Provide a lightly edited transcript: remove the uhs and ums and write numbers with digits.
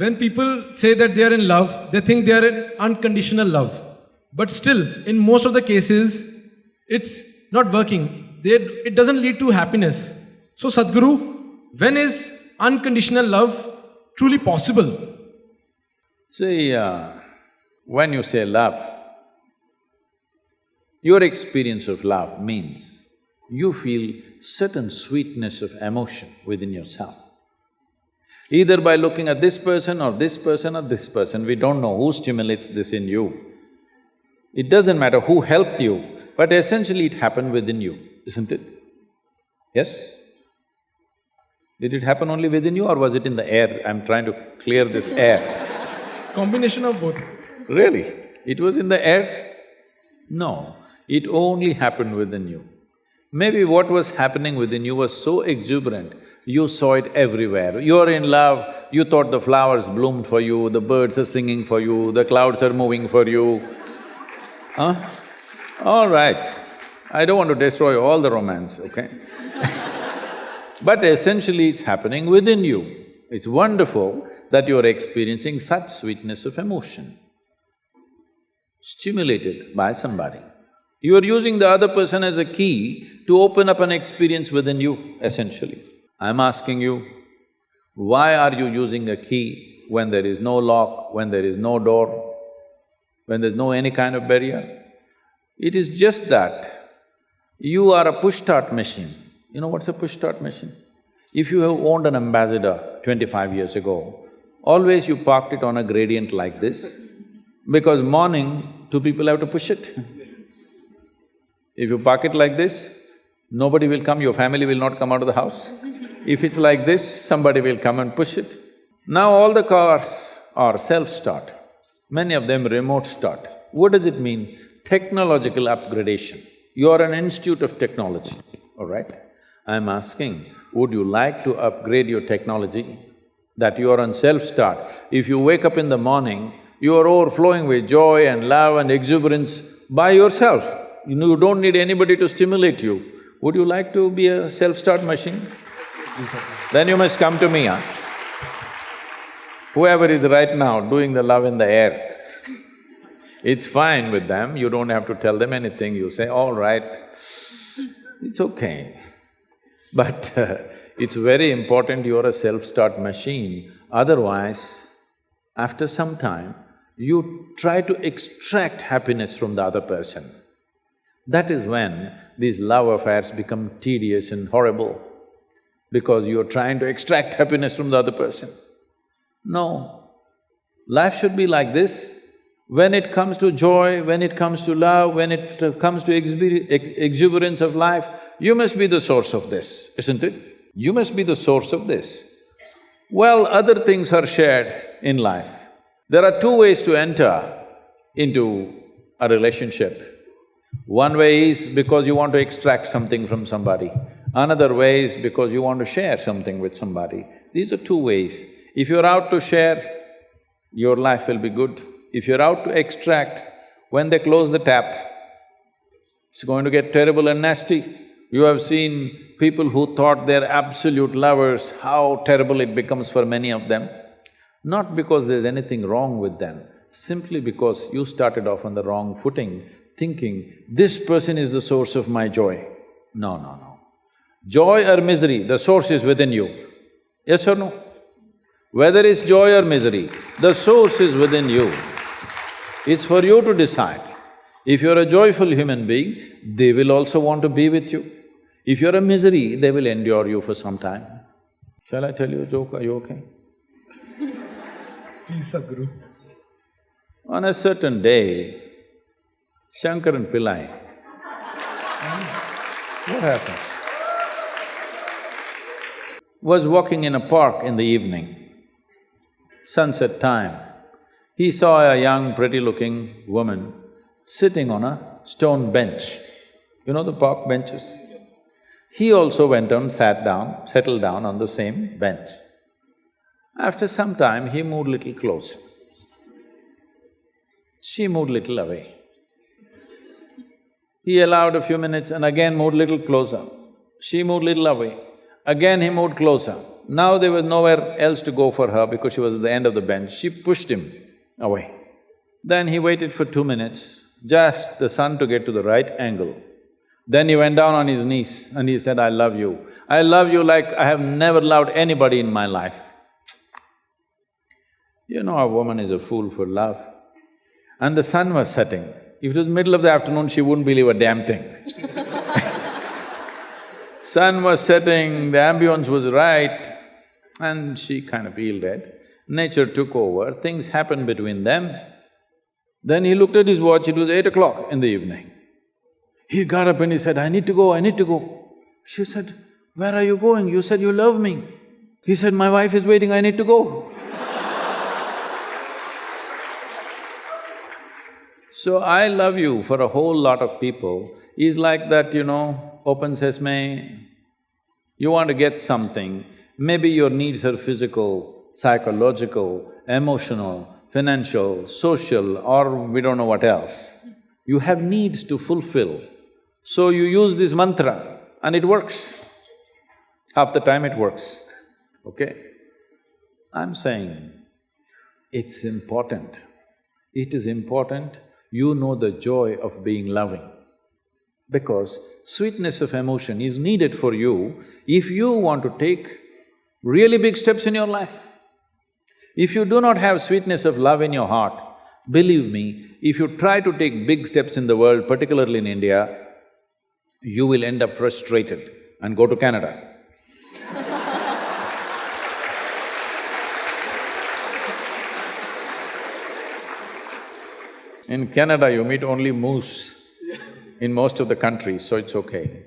When people say that they are in love, they think they are in unconditional love. But still, in most of the cases, it's not working. It doesn't lead to happiness. So, Sadhguru, when is unconditional love truly possible? See, when you say love, your experience of love means you feel certain sweetness of emotion within yourself. Either by looking at this person or this person or this person, we don't know who stimulates this in you. It doesn't matter who helped you, but essentially it happened within you, isn't it? Yes? Did it happen only within you or was it in the air? I'm trying to clear this air. Combination of both. Really? It was in the air? No, it only happened within you. Maybe what was happening within you was so exuberant, you saw it everywhere. You're in love, you thought the flowers bloomed for you, the birds are singing for you, the clouds are moving for you. Huh? All right, I don't want to destroy all the romance, okay? But essentially it's happening within you. It's wonderful that you're experiencing such sweetness of emotion, stimulated by somebody. You are using the other person as a key to open up an experience within you, essentially. I'm asking you, why are you using a key when there is no lock, when there is no door, when there's no any kind of barrier? It is just that you are a push-start machine. You know what's a push-start machine? If you have owned an Ambassador 25 years ago, always you parked it on a gradient like this, because morning, two people have to push it. If you park it like this, nobody will come, your family will not come out of the house. If it's like this, somebody will come and push it. Now all the cars are self-start, many of them remote start. What does it mean? Technological upgradation. You are an institute of technology, all right? I'm asking, would you like to upgrade your technology that you are on self-start? If you wake up in the morning, you are overflowing with joy and love and exuberance by yourself. You don't need anybody to stimulate you. Would you like to be a self-start machine? Then you must come to me, huh? Whoever is right now doing the love in the air, it's fine with them, you don't have to tell them anything, you say, all right, it's okay. But it's very important you're a self-start machine, otherwise, after some time, you try to extract happiness from the other person. That is when these love affairs become tedious and horrible, because you're trying to extract happiness from the other person. No, life should be like this. When it comes to joy, when it comes to love, when it comes to exuberance of life, you must be the source of this, isn't it? You must be the source of this. Well, other things are shared in life. There are two ways to enter into a relationship. One way is because you want to extract something from somebody. Another way is because you want to share something with somebody. These are two ways. If you're out to share, your life will be good. If you're out to extract, when they close the tap, it's going to get terrible and nasty. You have seen people who thought they're absolute lovers, how terrible it becomes for many of them. Not because there's anything wrong with them, simply because you started off on the wrong footing, thinking, this person is the source of my joy. No, no, no. Joy or misery, the source is within you. Yes or no? Whether it's joy or misery, the source is within you. It's for you to decide. If you're a joyful human being, they will also want to be with you. If you're a misery, they will endure you for some time. Shall I tell you a joke? Are you okay? Please, Sadhguru. On a certain day, Shankaran Pillai, what happened? Was walking in a park in the evening, sunset time. He saw a young, pretty-looking woman sitting on a stone bench. You know the park benches? He also went and sat down, settled down on the same bench. After some time, he moved little closer. She moved little away. He allowed a few minutes and again moved little closer. She moved little away. Again he moved closer. now there was nowhere else to go for her because she was at the end of the bench. She pushed him away. Then he waited for 2 minutes, just the sun to get to the right angle. Then he went down on his knees and he said, I love you. I love you like I have never loved anybody in my life. You know, a woman is a fool for love. And the sun was setting. If it was middle of the afternoon, she wouldn't believe a damn thing. Sun was setting, the ambience was right, and she kind of yielded. Nature took over, things happened between them. Then he looked at his watch, it was 8 o'clock in the evening. He got up and he said, I need to go, I need to go. She said, where are you going? You said you love me. He said, my wife is waiting, I need to go. So, I love you for a whole lot of people is like that, you know, open sesame. You want to get something, maybe your needs are physical, psychological, emotional, financial, social, or we don't know what else. You have needs to fulfill. So you use this mantra and it works. Half the time it works, okay? I'm saying it's important. It is important you know the joy of being loving. Because sweetness of emotion is needed for you if you want to take really big steps in your life. If you do not have sweetness of love in your heart, believe me, if you try to take big steps in the world, particularly in India, you will end up frustrated and go to Canada. In Canada, you meet only moose in most of the countries, so it's okay.